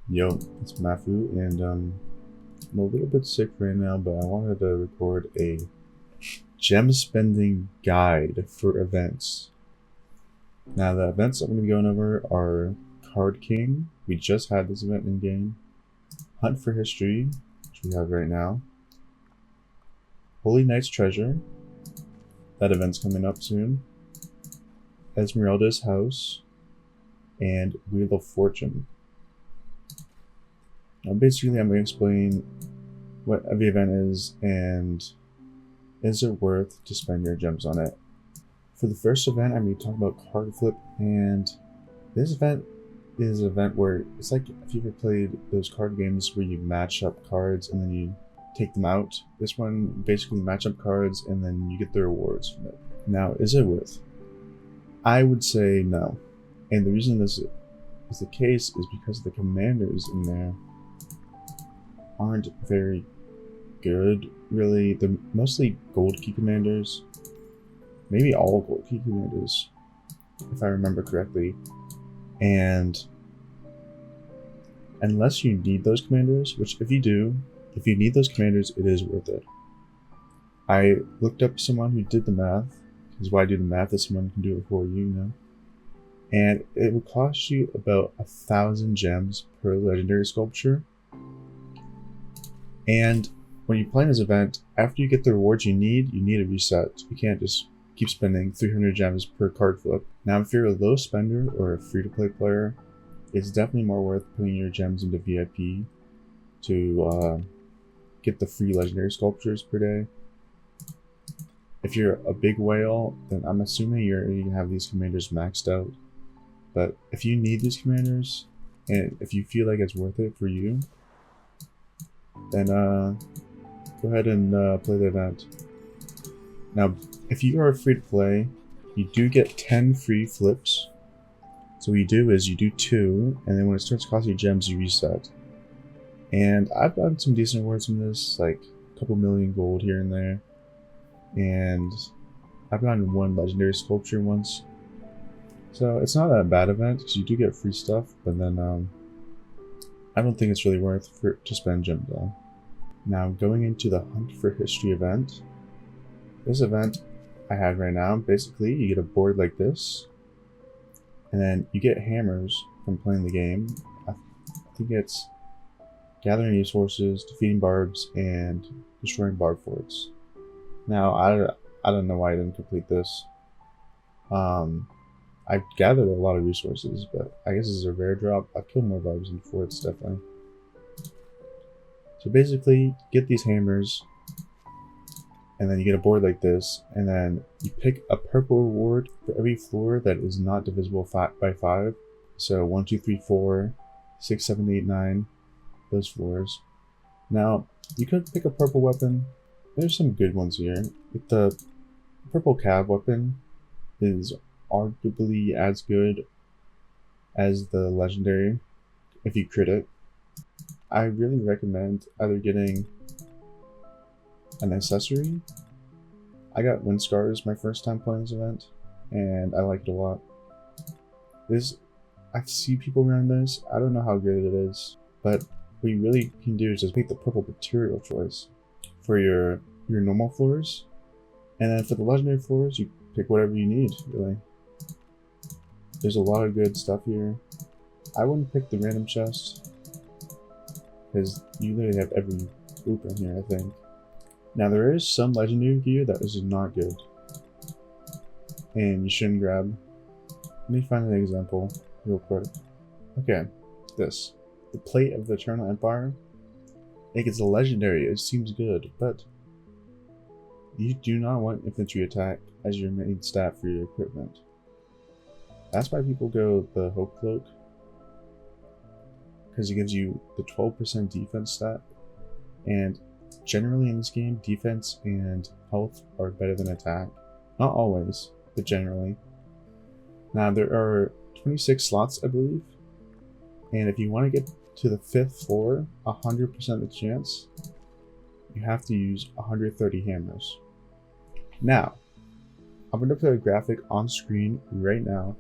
Yo, it's Maffu, and I'm a little bit sick right now, but I wanted to record a gem spending guide for events. Now, the events I'm going to be going over are Card King, we just had this event in game, Hunt for History, which we have right now, Holy Knight's Treasure, that event's coming up soon, Esmeralda's House, and Wheel of Fortune. Now, basically, I'm going to explain what every event is and is it worth to spend your gems on it. For the first event, I'm going to talk about card flip, and this event is an event where it's like if you ever played those card games where you match up cards and then you take them out. This one basically match up cards and then you get the rewards from it. Now, is it worth? I would say no. And the reason this is the case is because the commanders in there aren't very good, really. They're mostly gold key commanders. Maybe all gold key commanders, if I remember correctly. And unless you need those commanders, which if you do, if you need those commanders, it is worth it. I looked up someone who did the math, because why do the math if someone can do it for you, you know? And it would cost you about 1,000 gems per legendary sculpture. And when you play this event, after you get the rewards you need a reset. You can't just keep spending 300 gems per card flip. Now, if you're a low spender or a free-to-play player, it's definitely more worth putting your gems into VIP to get the free legendary sculptures per day. If you're a big whale, then I'm assuming you already have these commanders maxed out. But if you need these commanders, and if you feel like it's worth it for you, then go ahead and play the event. Now, if you are free to play, you do get 10 free flips. So what you do is you do 2, and then when it starts costing you gems, you reset. And I've gotten some decent rewards from this, like a couple million gold here and there. And I've gotten 1 legendary sculpture once. So it's not a bad event, because you do get free stuff, but then I don't think it's really worth to spend gems on. Now, going into the Hunt for History event. This event I have right now, basically you get a board like this, and then you get hammers from playing the game. I think it's gathering resources, defeating barbs, and destroying barb forts. Now, I don't know why I didn't complete this. I've gathered a lot of resources, but I guess this is a rare drop. I've killed more barbs than forts, definitely. So basically, get these hammers, and then you get a board like this, and then you pick a purple reward for every floor that is not divisible by 5. So 1, 2, 3, 4, 6, 7, 8, 9, those floors. Now, you could pick a purple weapon. There's some good ones here. The purple cab weapon is arguably as good as the legendary if you crit it. I really recommend either getting an accessory. I got wind scars my first time playing this event, and I like it a lot. I see people around this. I don't know how good it is, but what you really can do is just make the purple material choice for your normal floors, and then for the legendary floors, you pick whatever you need. Really, there's a lot of good stuff here. I wouldn't pick the random chest because you literally have every loop in here, I think. Now, there is some legendary gear that is not good, and you shouldn't grab. Let me find an example real quick. Okay, this. The Plate of the Eternal Empire. It gets a legendary, it seems good, but you do not want infantry attack as your main stat for your equipment. That's why people go the Hope Cloak, because it gives you the 12% defense stat, and generally in this game, defense and health are better than attack. Not always, but generally. Now, there are 26 slots, I believe, and if you want to get to the 5th floor, 100% of the chance, you have to use 130 hammers. Now, I'm going to put a graphic on screen right now,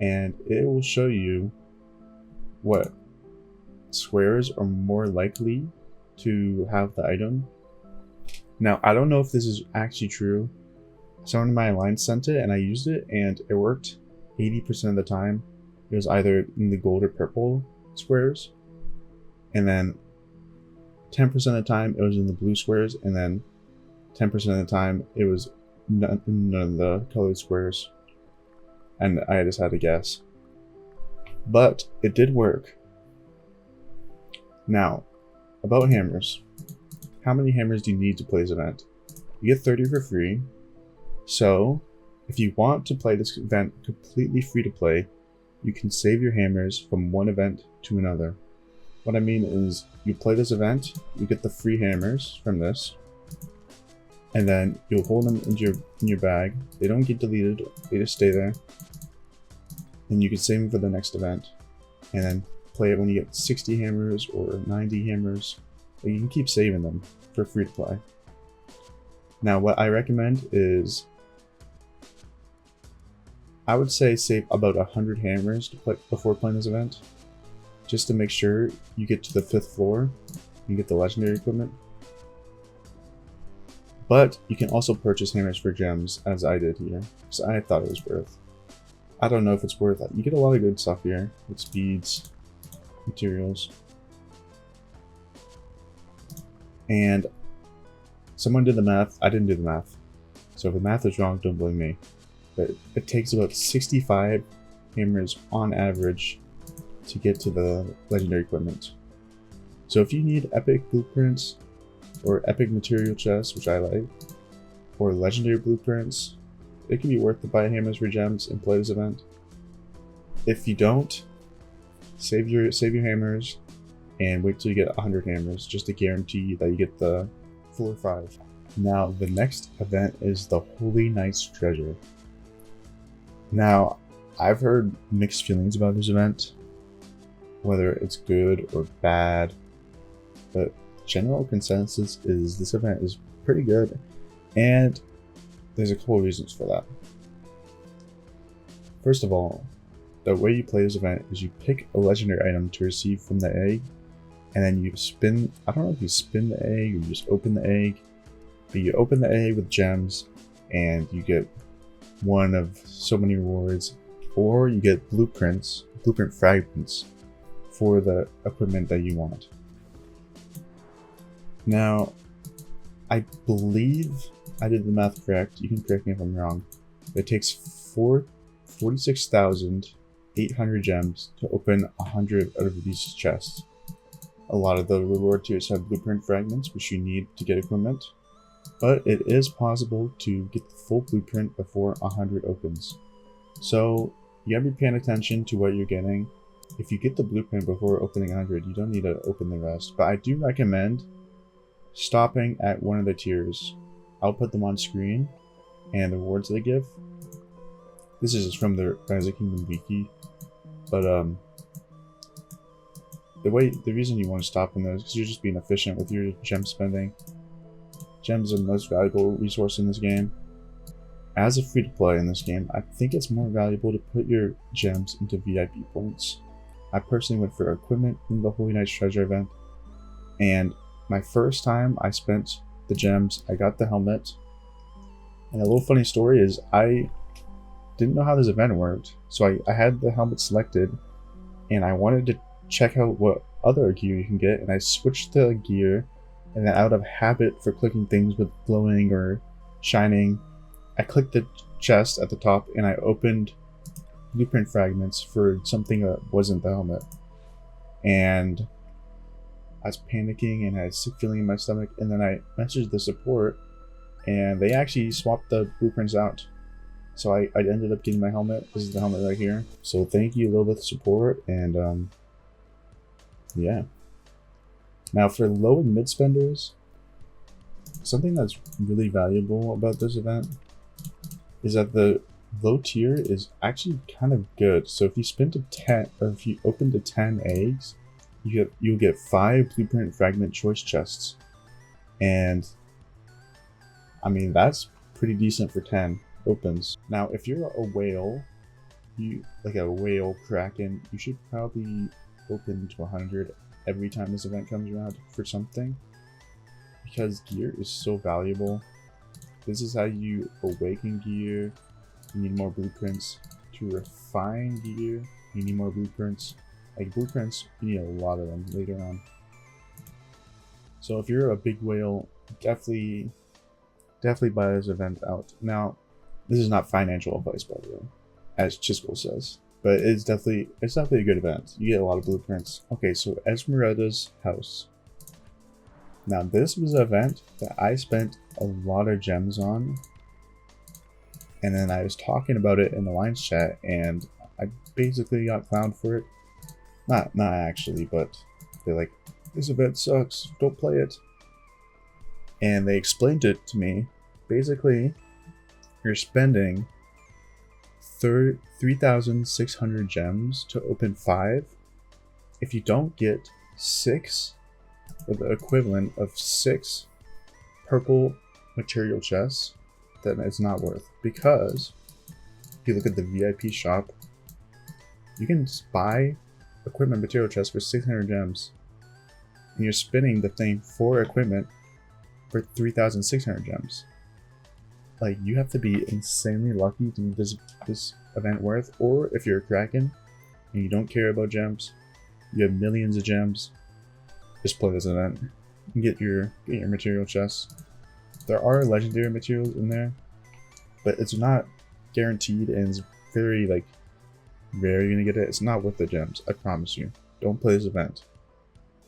and it will show you what squares are more likely to have the item. Now, I don't know if this is actually true. Someone in my alliance sent it and I used it and it worked 80% of the time. It was either in the gold or purple squares, and then 10% of the time it was in the blue squares, and then 10% of the time it was none of the colored squares. And I just had to guess. But it did work. Now, about hammers. How many hammers do you need to play this event? You get 30 for free. So, if you want to play this event completely free to play, you can save your hammers from one event to another. What I mean is, you play this event, you get the free hammers from this, and then you'll hold them in your bag. They don't get deleted, they just stay there. And you can save them for the next event, and then play it when you get 60 hammers or 90 hammers. But you can keep saving them for free to play. Now, what I recommend is, I would say save about 100 hammers to play before playing this event, just to make sure you get to the 5th floor and get the legendary equipment. But you can also purchase hammers for gems, as I did here, because I thought it was worth. I don't know if it's worth it. You get a lot of good stuff here with speeds, materials. And someone did the math. I didn't do the math. So if the math is wrong, don't blame me. But it takes about 65 hammers on average to get to the legendary equipment. So if you need epic blueprints or epic material chests, which I like, or legendary blueprints, it can be worth to buy hammers for gems and play this event. If you don't, save your hammers and wait till you get 100 hammers just to guarantee that you get the floor 5. Now the next event is the Holy Knight's Treasure. Now, I've heard mixed feelings about this event, whether it's good or bad, but general consensus is this event is pretty good, and there's a couple of reasons for that. First of all, the way you play this event is you pick a legendary item to receive from the egg, and then you spin, I don't know if you spin the egg or you just open the egg, but you open the egg with gems and you get one of so many rewards, or you get blueprint fragments for the equipment that you want. Now, I believe I did the math correct. You can correct me if I'm wrong. It takes 46,800 gems to open 100 out of these chests. A lot of the reward tiers have blueprint fragments, which you need to get equipment, but it is possible to get the full blueprint before 100 opens. So you gotta be paying attention to what you're getting. If you get the blueprint before opening 100, you don't need to open the rest, but I do recommend stopping at one of the tiers. I'll put them on screen and the rewards they give. This is just from the Rise of Kingdom wiki, but the reason you want to stop in those is because you're just being efficient with your gem spending. Gems are the most valuable resource in this game. As a free-to-play in this game, I think it's more valuable to put your gems into VIP points. I personally went for equipment in the Holy Knight's Treasure event, and my first time I spent the gems, I got the helmet. And a little funny story is I didn't know how this event worked, so I had the helmet selected, and I wanted to check out what other gear you can get, and I switched the gear, and then out of habit for clicking things with glowing or shining, I clicked the chest at the top and I opened blueprint fragments for something that wasn't the helmet. And I was panicking and I had a sick feeling in my stomach, and then I messaged the support and they actually swapped the blueprints out. So I ended up getting my helmet. This is the helmet right here. So thank you, Lilith support, and yeah. Now for low and mid spenders, something that's really valuable about this event is that the low tier is actually kind of good. So if you spend to 10, or if you open to 10 eggs, you'll get 5 blueprint fragment choice chests, and I mean that's pretty decent for 10 opens. Now if you're a whale, like a whale kraken, you should probably open to 100 every time this event comes around for something, because gear is so valuable. This is how you awaken gear. You need more blueprints. To refine gear, you need more blueprints. Like blueprints, you need a lot of them later on. So if you're a big whale, definitely buy this event out. Now, this is not financial advice, by the way, as Chisco says, but it's definitely a good event. You get a lot of blueprints. Okay, so Esmeralda's house. Now this was an event that I spent a lot of gems on, and then I was talking about it in the Lines chat, and I basically got clowned for it. Not actually, but they're like, this event sucks, don't play it. And they explained it to me. Basically, you're spending 3,600 gems to open 5. If you don't get 6, or the equivalent of 6 purple material chests, then it's not worth. Because if you look at the VIP shop, you can buy equipment material chests for 600 gems, and you're spinning the thing for equipment for 3,600 gems. Like, you have to be insanely lucky to make this event worth. Or if you're a Kraken and you don't care about gems, you have millions of gems, just play this event and get your material chests. There are legendary materials in there, but it's not guaranteed, and it's very like rare you're gonna get it. It's not worth the gems, I promise you. Don't play this event.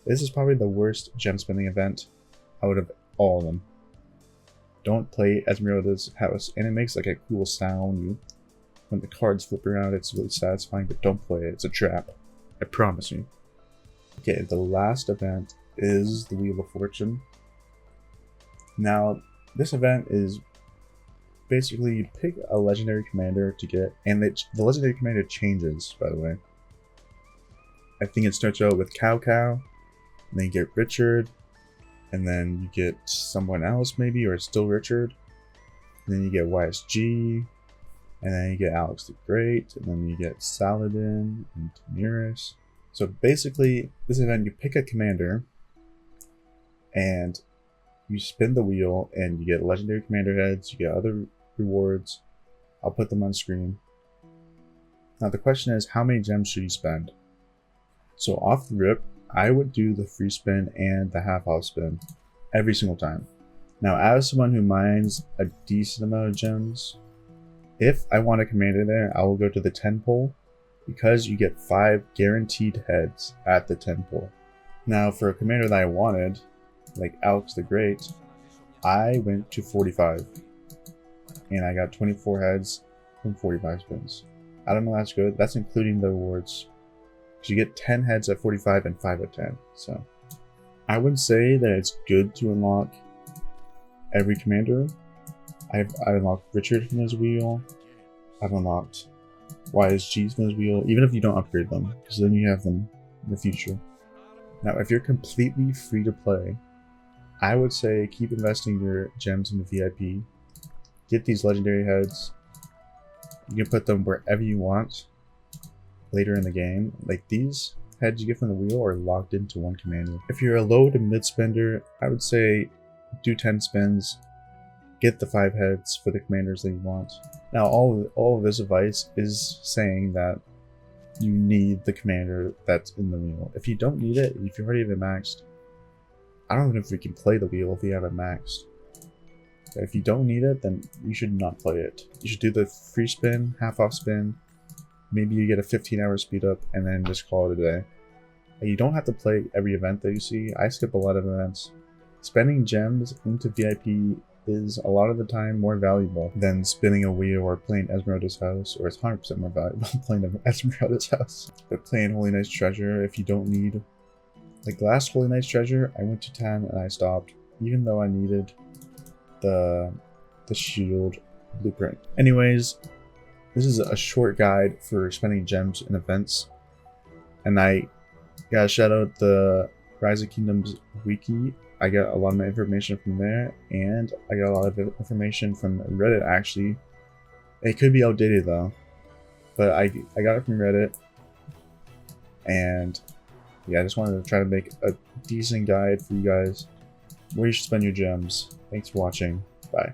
This is probably the worst gem spending event out of all of them. Don't play Esmeralda's house, and it makes like a cool sound when the cards flip around. It's really satisfying, but don't play it. It's a trap, I promise you. Okay, the last event is the Wheel of Fortune. Now, this event is basically you pick a legendary commander to get, and the legendary commander changes, by the way. I think it starts out with Cow, and then you get Richard, and then you get someone else maybe, or it's still Richard. And then you get YSG, and then you get Alex the Great, and then you get Saladin and Tamiris. So basically, this event, you pick a commander, and you spin the wheel, and you get legendary commander heads, you get other rewards. I'll put them on screen. Now the question is, how many gems should you spend? So off the rip, I would do the free spin and the half-off spin every single time. Now, as someone who mines a decent amount of gems, if I want a commander there, I will go to the 10 pull, because you get 5 guaranteed heads at the 10 pull. Now, for a commander that I wanted, like Alex the Great, I went to 45, and I got 24 heads from 45 spins. I don't know, that's good. That's including the rewards. So you get 10 heads at 45 and 5 at 10. So I would say that it's good to unlock every commander. I've unlocked Richard from his wheel. I've unlocked YSG from his wheel, even if you don't upgrade them, because then you have them in the future. Now, if you're completely free to play, I would say keep investing your gems in the VIP. Get these legendary heads. You can put them wherever you want later in the game. Like, these heads you get from the wheel are locked into one commander. If you're a low to mid spender, I would say do 10 spins, get the 5 heads for the commanders that you want. Now, all of this advice is saying that you need the commander that's in the wheel. If you don't need it, if you already have it maxed, I don't know if we can play the wheel if you have it maxed. If you don't need it, then you should not play it. You should do the free spin, half-off spin. Maybe you get a 15-hour speed up, and then just call it a day. And you don't have to play every event that you see. I skip a lot of events. Spending gems into VIP is a lot of the time more valuable than spinning a wheel or playing Esmeralda's house, or it's 100% more valuable playing Esmeralda's house. But playing Holy Knight's Treasure, if you don't need... Like, last Holy Knight's Treasure, I went to 10 and I stopped, even though I needed the shield blueprint. Anyways, this is a short guide for spending gems in events, and I gotta shout out the Rise of Kingdoms wiki. I got a lot of my information from there, and I got a lot of information from Reddit actually. It could be outdated though, but I got it from Reddit, and Yeah, I just wanted to try to make a decent guide for you guys where you should spend your gems. Thanks for watching. Bye.